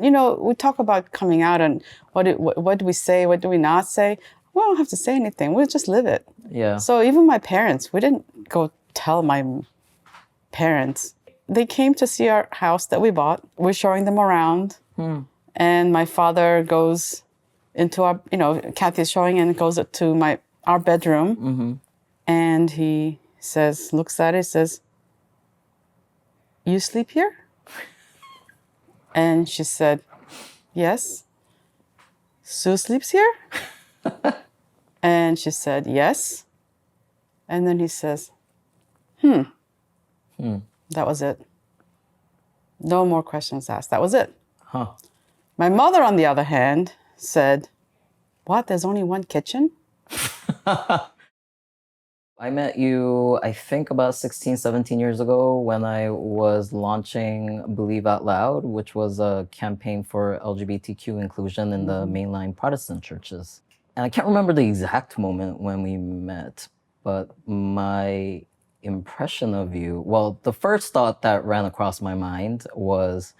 we talk about coming out and what do we say, what do we not say? We don't have to say anything. We just live it. Yeah. So even my parents, we didn't go tell my parents. They came to see our house that we bought. We're showing them around. And my father goes into our, Kathy's showing and goes to our bedroom. And he looks at it, says, "You sleep here?" And she said, "Yes." "Sue sleeps here?" And she said, "Yes." And then he says, That was it. No more questions asked. That was it. Huh. My mother, on the other hand, said, "What? There's only one kitchen?" I met you, I think about 16, 17 years ago when I was launching Believe Out Loud, which was a campaign for LGBTQ inclusion in the mainline Protestant churches. And I can't remember the exact moment when we met, but my impression of you, well, the first thought that ran across my mind was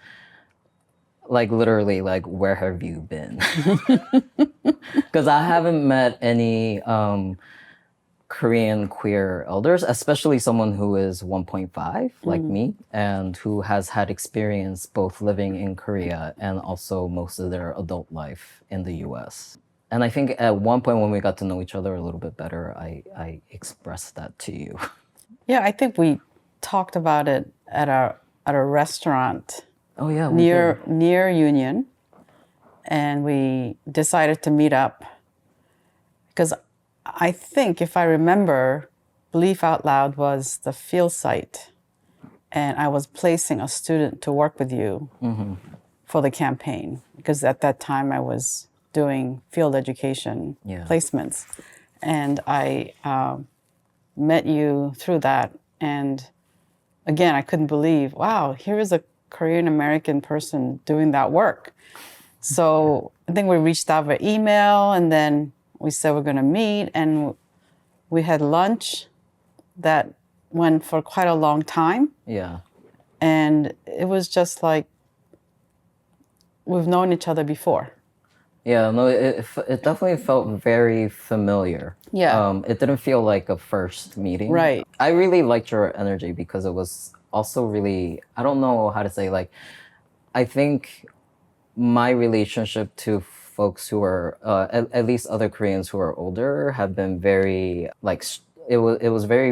literally, where have you been? Because I haven't met any Korean queer elders, especially someone who is 1.5 like me, and who has had experience both living in Korea and also most of their adult life in the US. And I think at one point when we got to know each other a little bit better, I expressed that to you. Yeah, I think we talked about it at a restaurant. Oh yeah, near Union, and we decided to meet up because I think, if I remember, Belief Out Loud was the field site, and I was placing a student to work with you for the campaign, because at that time I was doing field education placements, and I met you through that. And again, I couldn't believe, wow, here is a Korean American person doing that work. So I think we reached out by email, and then we said we're going to meet, and we had lunch that went for quite a long time. Yeah. And it was just like we've known each other before. Yeah, no, it definitely felt very familiar. Yeah. It didn't feel like a first meeting. Right. I really liked your energy because it was also really, I don't know how to say, I think my relationship to folks who are, at least other Koreans who are older, have been very, it was very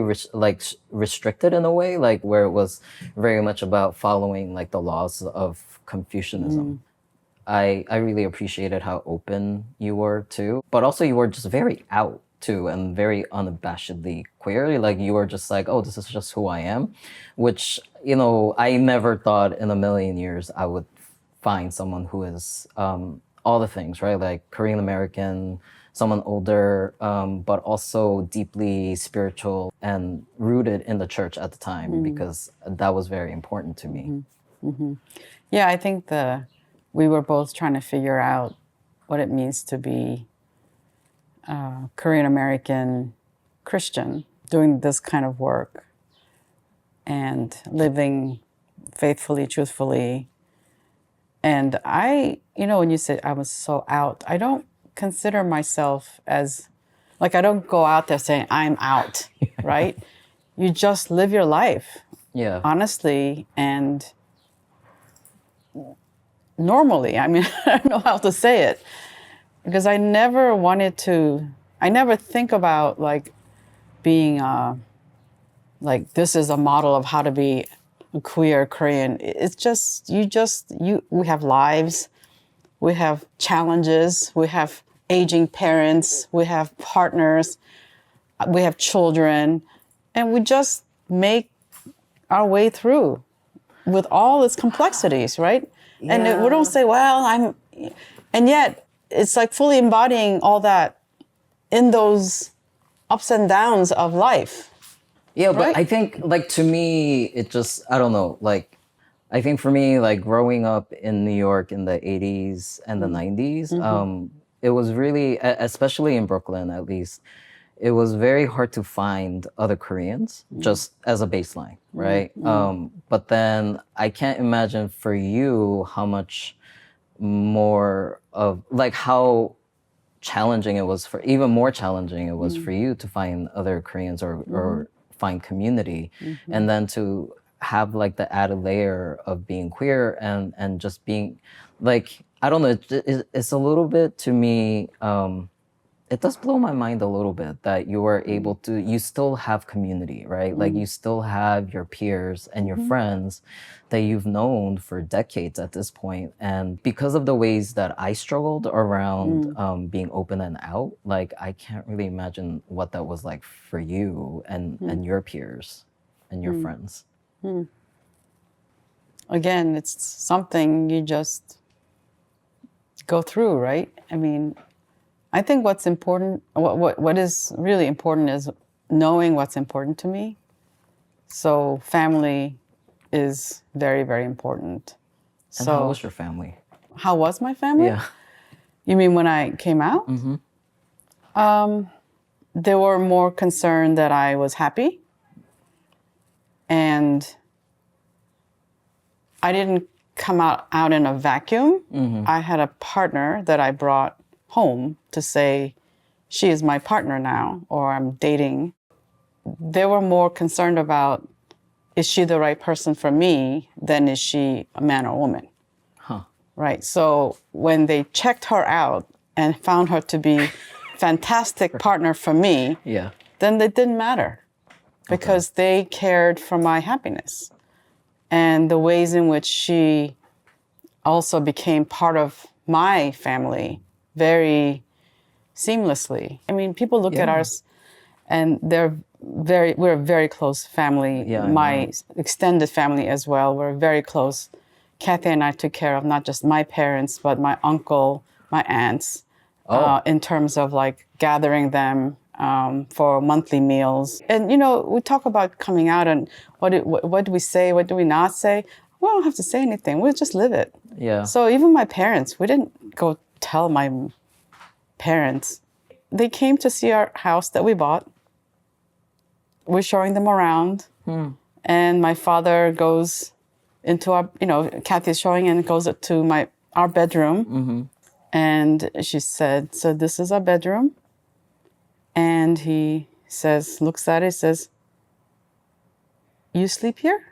restricted in a way, where it was very much about following the laws of Confucianism. I really appreciated how open you were too, but also you were just very out too, and very unabashedly queer. You were just oh, this is just who I am, which, I never thought in a million years I would find someone who is all the things, right? Korean American, someone older, but also deeply spiritual and rooted in the church at the time, because that was very important to me. Yeah, I think we were both trying to figure out what it means to be Korean American Christian, doing this kind of work and living faithfully, truthfully. And when you said I was so out, I don't consider myself as, I don't go out there saying I'm out, right? You just live your life, honestly and normally. I mean, I don't know how to say it, because I never think about being this is a model of how to be a queer Korean. It's just we have lives, we have challenges, we have aging parents, we have partners, we have children, and we just make our way through with all its complexities, right? Yeah. And we don't say, well, and yet it's fully embodying all that in those ups and downs of life. Yeah, right? But I think, to me, it just, I don't know, I think for me, growing up in New York in the 80s and the 90s, it was really, especially in Brooklyn at least, it was very hard to find other Koreans, just as a baseline, right? But then I can't imagine for you how much more of like how challenging it was for even more challenging it was for you to find other Koreans or find community, and then to have like the added layer of being queer and just being like, I don't know, it's a little bit to me, it does blow my mind a little bit that you are able to, you still have community, right? Like you still have your peers and your friends that you've known for decades at this point. And because of the ways that I struggled around being open and out, like I can't really imagine what that was like for you and your peers and your friends. Again, it's something you just go through, right? I mean, I think what's important, what is really important is knowing what's important to me. So family is very, very important. And So how was your family? how was my family? Yeah. You mean when I came out? They were more concerned that I was happy. And I didn't come out in a vacuum. I had a partner that I brought home to say, she is my partner now, or I'm dating. They were more concerned about, is she the right person for me than is she a man or woman? Right. So when they checked her out and found her to be fantastic partner for me, then it didn't matter because they cared for my happiness. And the ways in which she also became part of my family very seamlessly. I mean, people look at us and we're a very close family. My extended family as well. We're very close. Kathy and I took care of not just my parents, but my uncle, my aunts, in terms of like gathering them for monthly meals. And, you know, we talk about coming out and what do we say, what do we not say? We don't have to say anything. We just live it. So even my parents, we didn't go tell my parents. They came to see our house that we bought. We're showing them around. And my father goes into our, you know, Kathy's showing and goes to our bedroom. And she said, so this is our bedroom. And he says, looks at it, says, you sleep here?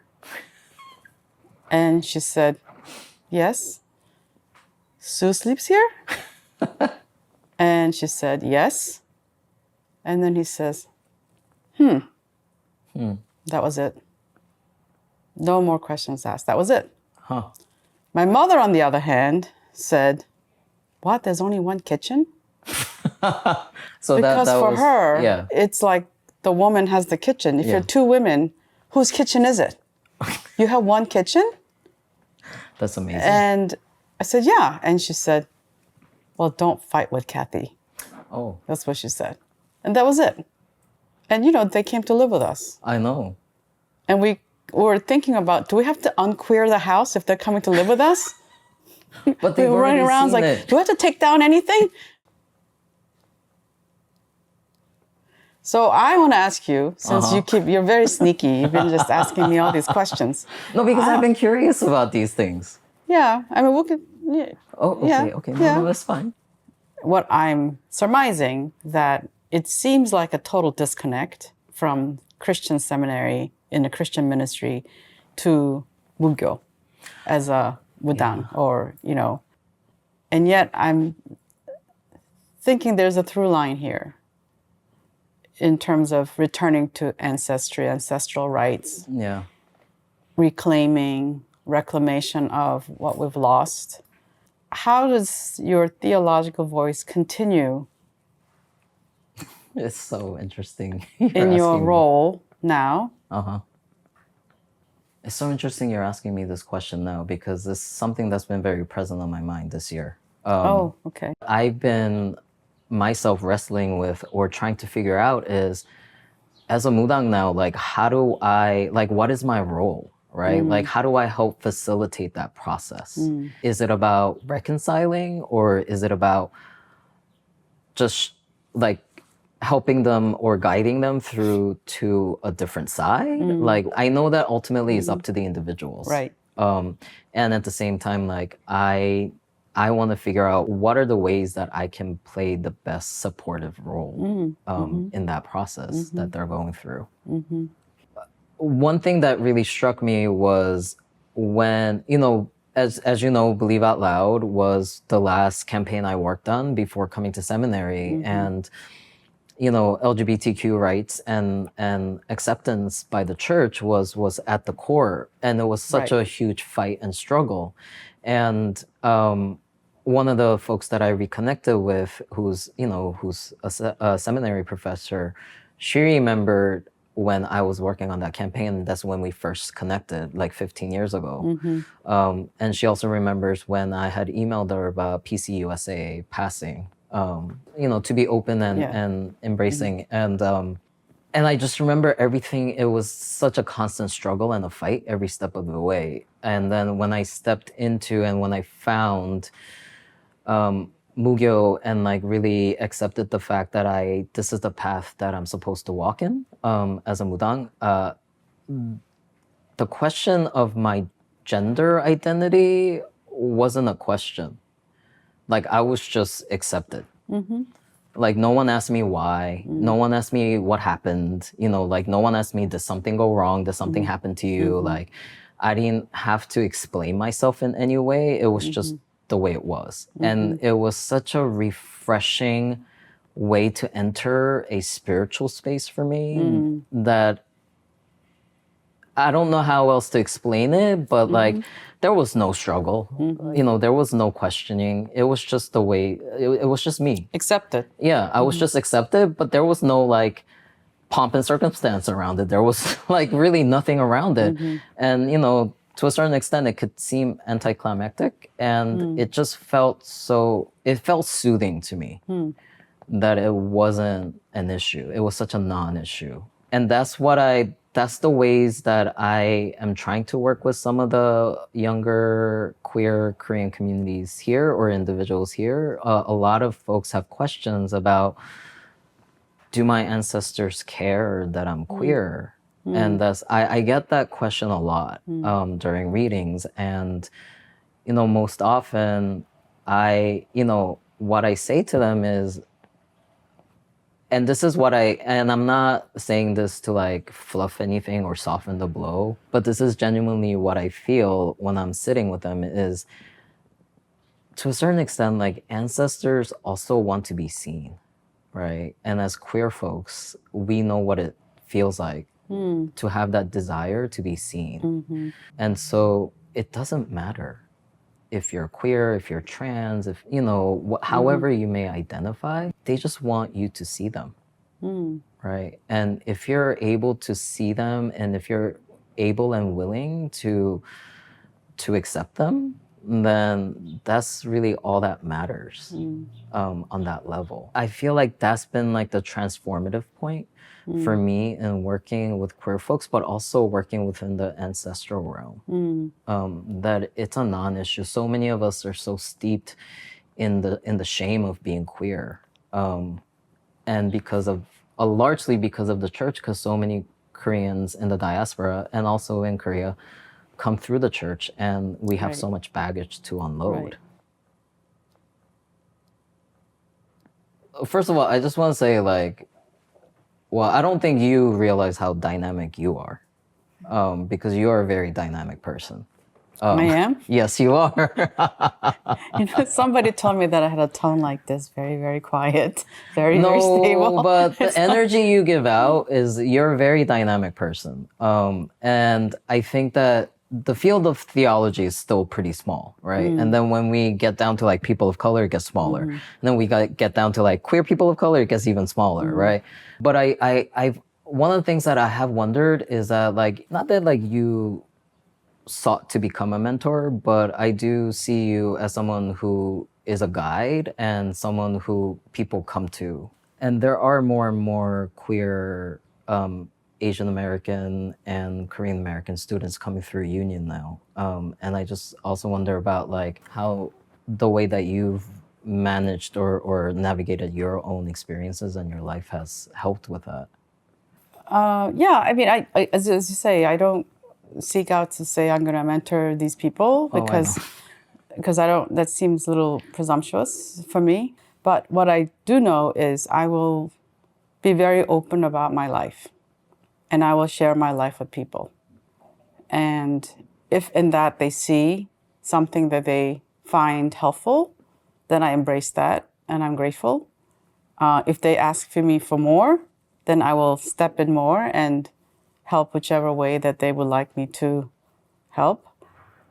And she said, yes. Sue sleeps here? And she said, yes. And then he says, That was it. No more questions asked. That was it. My mother, on the other hand, said, what, there's only one kitchen? So because that for was, her, it's like the woman has the kitchen. If you're two women, whose kitchen is it? You have one kitchen? That's amazing. And I said, yeah. And she said, well, don't fight with Kathy. That's what she said. And that was it. And, you know, they came to live with us. I know. And we were thinking about, do we have to unqueer the house if they're coming to live with us? But they were running around like, do we have to take down anything? So I want to ask you, since you're very sneaky, you've been just asking me all these questions. No, because I've been curious about these things. Yeah, I mean, we could. Yeah. Okay. No, that's fine. What I'm surmising that it seems like a total disconnect from Christian seminary in the Christian ministry to Mugyo as a Mudang, or, you know, and yet I'm thinking there's a through line here in terms of returning to ancestry, ancestral rights, reclamation of what we've lost. How does your theological voice continue It's so interesting. in your role now? It's so interesting you're asking me this question now, because it's something that's been very present on my mind this year. Okay. I've been myself wrestling with or trying to figure out is, as a Mudang now, like, how do I, like, what is my role, right? Like, how do I help facilitate that process? Is it about reconciling, or is it about just like helping them or guiding them through to a different side? Like, I know that ultimately it's up to the individuals. Right. And at the same time, like, I I want to figure out what are the ways that I can play the best supportive role in that process that they're going through. One thing that really struck me was when, as you know, Believe Out Loud was the last campaign I worked on before coming to seminary. And, LGBTQ rights and acceptance by the church was at the core. And it was such a huge fight and struggle. And one of the folks that I reconnected with, who's a seminary professor, she remembered when I was working on that campaign, that's when we first connected, like 15 years ago. And she also remembers when I had emailed her about PCUSA passing, to be open and embracing. And I just remember everything. It was such a constant struggle and a fight every step of the way. And then when I stepped into and when I found Mugyo and like really accepted the fact that this is the path that I'm supposed to walk in as a Mudang, the question of my gender identity wasn't a question. Like I was just accepted. Like no one asked me why. No one asked me what happened. Like no one asked me, did something go wrong? Did something happen to you? Like I didn't have to explain myself in any way. It was just the way it was. And it was such a refreshing way to enter a spiritual space for me that I don't know how else to explain it, but like there was no struggle. There was no questioning. It was just the way, it was just me. Accepted. Yeah, I was just accepted, but there was no like pomp and circumstance around it. There was like really nothing around it. And, to a certain extent, it could seem anticlimactic, and it just felt soothing to me that it wasn't an issue. It was such a non-issue. And that's the ways that I am trying to work with some of the younger queer Korean communities here or individuals here. A lot of folks have questions about, do my ancestors care that I'm queer? And I get that question a lot during readings. And, most often what I say to them is, and this is and I'm not saying this to like fluff anything or soften the blow, but this is genuinely what I feel when I'm sitting with them is, to a certain extent, like ancestors also want to be seen, right? And as queer folks, we know what it feels like to have that desire to be seen. And so it doesn't matter if you're queer, if you're trans, if, however you may identify, they just want you to see them, right? And if you're able to see them and if you're able and willing to accept them, then that's really all that matters on that level. I feel like that's been like the transformative point for me in working with queer folks, but also working within the ancestral realm. That it's a non-issue. So many of us are so steeped in the shame of being queer, and largely because of the church, because so many Koreans in the diaspora and also in Korea come through the church, and we have so much baggage to unload. First of all, I just want to say, like, well, I don't think you realize how dynamic you are, because you are a very dynamic person. I am? Yes, you are. Somebody told me that I had a tone like this, very, very quiet, very stable. No, but the energy you give out is, you're a very dynamic person. And I think that the field of theology is still pretty small, right? And then when we get down to like people of color, it gets smaller. And then we get down to like queer people of color, it gets even smaller, right? But I've one of the things that I have wondered is that, like, not that like you sought to become a mentor, but I do see you as someone who is a guide and someone who people come to. And there are more and more queer Asian American and Korean American students coming through Union now. And I just also wonder about like how the way that you've managed or navigated your own experiences and your life has helped with that. Yeah, I mean, I as you say, I don't seek out to say I'm going to mentor these people, because because I don't, that seems a little presumptuous for me. But what I do know is I will be very open about my life, and I will share my life with people. And if in that they see something that they find helpful, then I embrace that and I'm grateful. If they ask for me for more, then I will step in more and help whichever way that they would like me to help.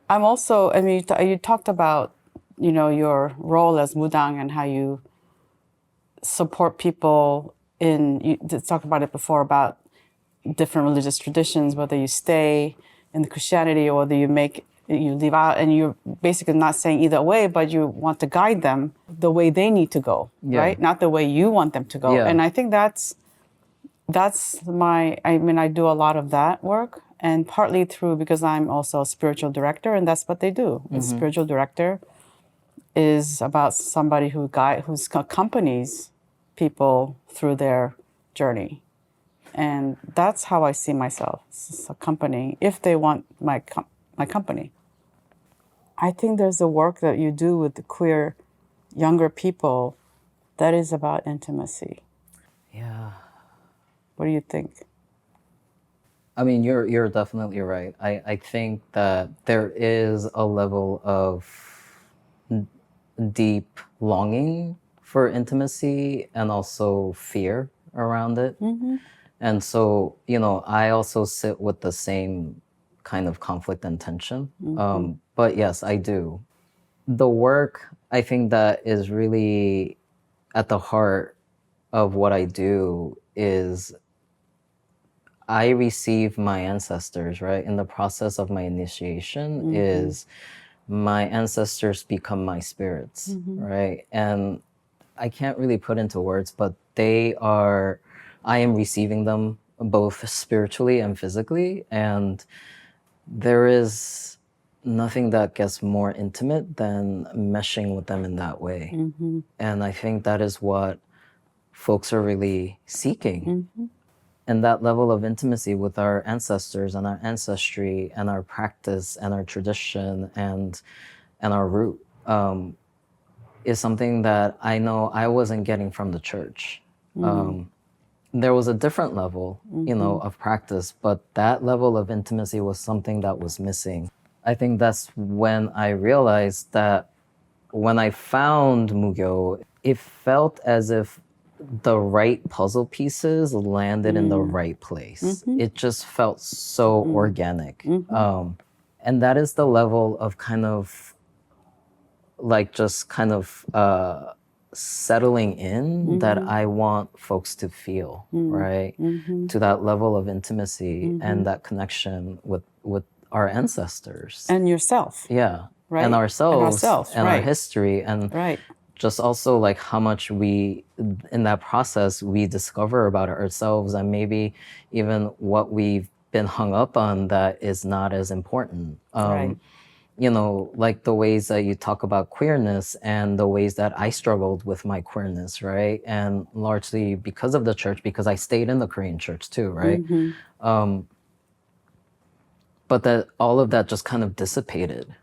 I'm also, I mean, you talked about, your role as Mudang and how you support people you talked about it before about different religious traditions, whether you stay in the Christianity or whether you leave out, and you're basically not saying either way, but you want to guide them the way they need to go, right? Not the way you want them to go. Yeah. And I think that's I do a lot of that work, and partly because I'm also a spiritual director, and that's what they do. A spiritual director is about somebody who accompanies people through their journey. And that's how I see myself, as a company, if they want my company. I think there's a work that you do with the queer younger people that is about intimacy. Yeah. What do you think? I mean, you're definitely right. I think that there is a level of deep longing for intimacy and also fear around it. And so, I also sit with the same kind of conflict and tension. But yes, I do. The work, I think, that is really at the heart of what I do is I receive my ancestors, right? In the process of my initiation is my ancestors become my spirits, right? And I can't really put into words, but I am receiving them both spiritually and physically. And there is nothing that gets more intimate than meshing with them in that way. And I think that is what folks are really seeking. And that level of intimacy with our ancestors and our ancestry and our practice and our tradition and our root is something that I know I wasn't getting from the church. There was a different level, of practice, but that level of intimacy was something that was missing. I think that's when I realized that when I found Mugyo, it felt as if the right puzzle pieces landed in the right place. It just felt so organic. And that is the level of kind of settling in that I want folks to feel, right? To that level of intimacy and that connection with our ancestors. And yourself. Yeah. Right. And ourselves and right. our history and right. just also how much in that process we discover about ourselves and maybe even what we've been hung up on that is not as important. Right. The ways that you talk about queerness and the ways that I struggled with my queerness, right? And largely because of the church, because I stayed in the Korean church too, right? But that all of that just kind of dissipated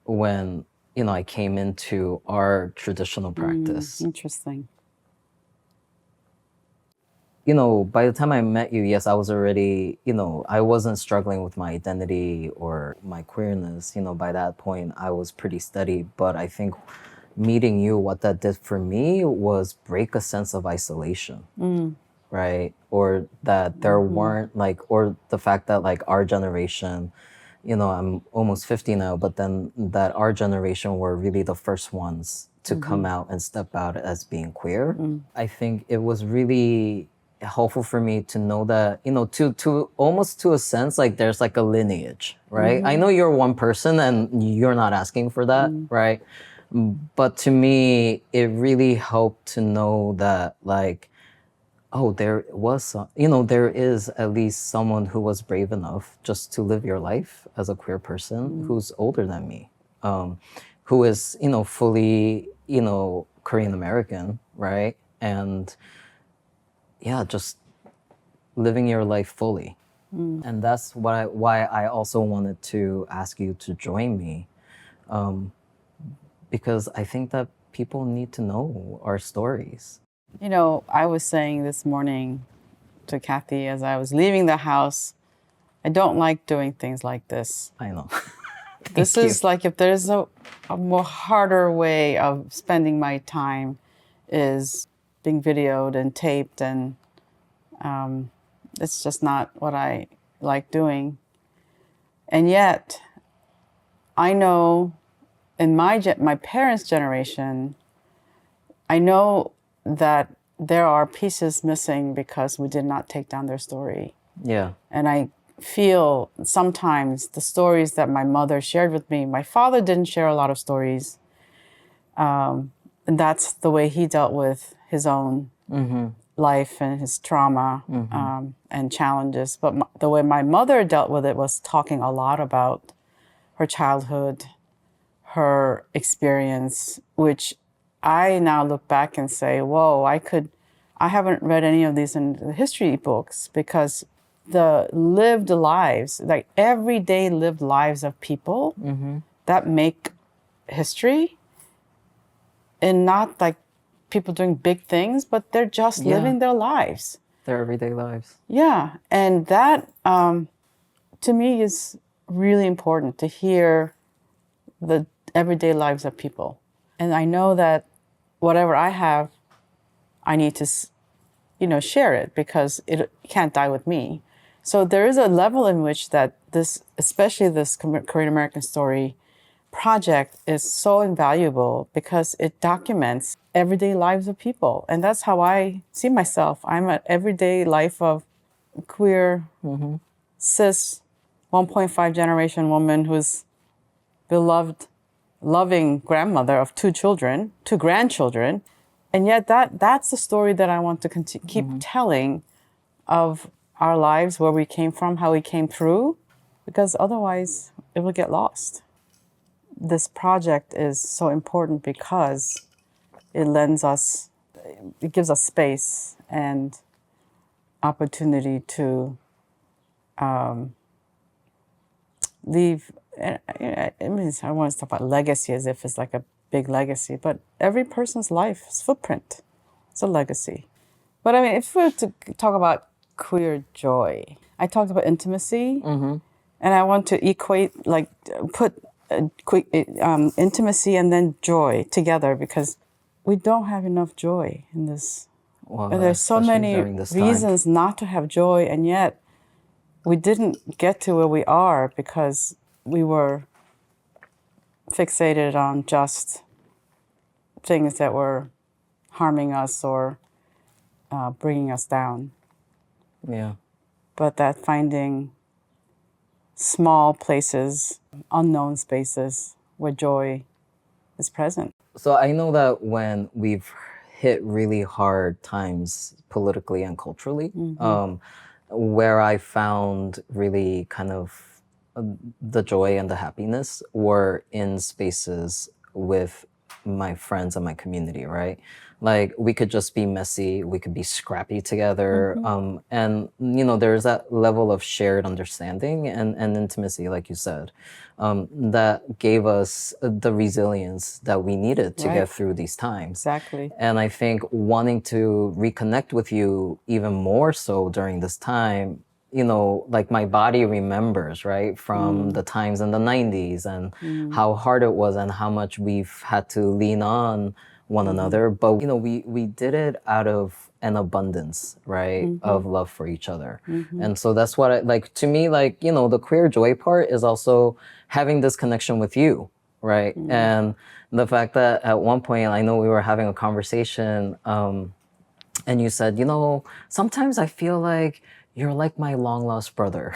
when, I came into our traditional practice. Interesting. By the time I met you, yes, I was already, I wasn't struggling with my identity or my queerness. By that point, I was pretty steady. But I think meeting you, what that did for me was break a sense of isolation, right? Or that there weren't or the fact that our generation, I'm almost 50 now, but then that our generation were really the first ones to come out and step out as being queer. I think it was really helpful for me to know that, to almost to a sense, there's a lineage, right? I know you're one person and you're not asking for that, right? But to me, it really helped to know that there was there is at least someone who was brave enough just to live your life as a queer person who's older than me, who is, fully, Korean American, right? And yeah, just living your life fully. And that's why I also wanted to ask you to join me, because I think that people need to know our stories. You know, I was saying this morning to Kathy as I was leaving the house, I don't like doing things like this. I know. This Thank you. is like, if there's a more harder way of spending my time, is being videoed and taped, and it's just not what I like doing. And yet, I know in my parents' generation, I know that there are pieces missing because we did not take down their story. Yeah. And I feel sometimes the stories that my mother shared with me, my father didn't share a lot of stories. And that's the way he dealt with his own life and his trauma and challenges. But the way my mother dealt with it was talking a lot about her childhood, her experience, which I now look back and say, whoa, I haven't read any of these in the history books, because the lived lives, like everyday lived lives of people that make history, and not like people doing big things, but they're just living their lives. Their everyday lives. Yeah. And that, to me, is really important, to hear the everyday lives of people. And I know that whatever I have, I need to, share it, because it can't die with me. So there is a level in which that this, especially this Korean American story project, is so invaluable, because it documents everyday lives of people. And that's how I see myself. I'm an everyday life of queer, cis, 1.5 generation woman who's beloved, loving grandmother of two grandchildren. And yet that's the story that I want to keep telling, of our lives, where we came from, how we came through, because otherwise it will get lost. This project is so important because it gives us space and opportunity to leave. I want to talk about legacy as if it's like a big legacy, but every person's life's footprint, it's a legacy. But I mean, if we were to talk about queer joy, I talked about intimacy, and I want to put intimacy and then joy together, because we don't have enough joy in this. Well, There's so many reasons not to have joy, and yet we didn't get to where we are because we were fixated on just things that were harming us or bringing us down. Yeah. But that finding small places, unknown spaces where joy is present. So I know that when we've hit really hard times politically and culturally, where I found really kind of the joy and the happiness were in spaces with my friends and my community, right? Like, we could just be messy, we could be scrappy together. And, there's that level of shared understanding and intimacy, like you said, that gave us the resilience that we needed to get through these times. Exactly. And I think wanting to reconnect with you even more so during this time, like my body remembers, right, from the times in the 90s and how hard it was and how much we've had to lean on one another. But, we did it out of an abundance, right, of love for each other. And so that's what to me, the queer joy part is also having this connection with you, right? And the fact that at one point, I know we were having a conversation, and you said, sometimes I feel like you're like my long lost brother.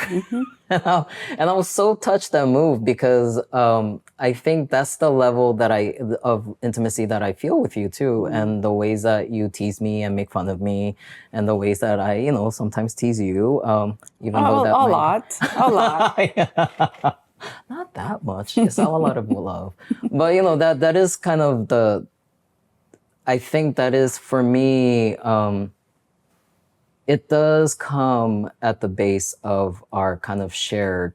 And I was so touched and moved, because I think that's the level of intimacy that I feel with you too. And the ways that you tease me and make fun of me, and the ways that I, sometimes tease you, even though that a lot. Not that much. It's not a lot of love. But that is kind of I think that is, for me, it does come at the base of our kind of shared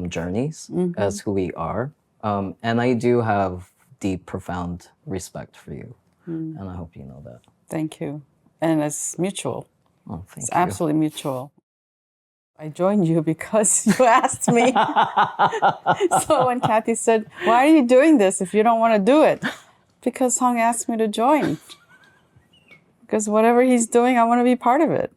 journeys as who we are. And I do have deep, profound respect for you. And I hope you know that. Thank you. And it's mutual. Oh, thank It's you. absolutely mutual. I joined you because you asked me. So when Kathy said, why are you doing this if you don't want to do it? Because Hong asked me to join. Because whatever he's doing, I want to be part of it.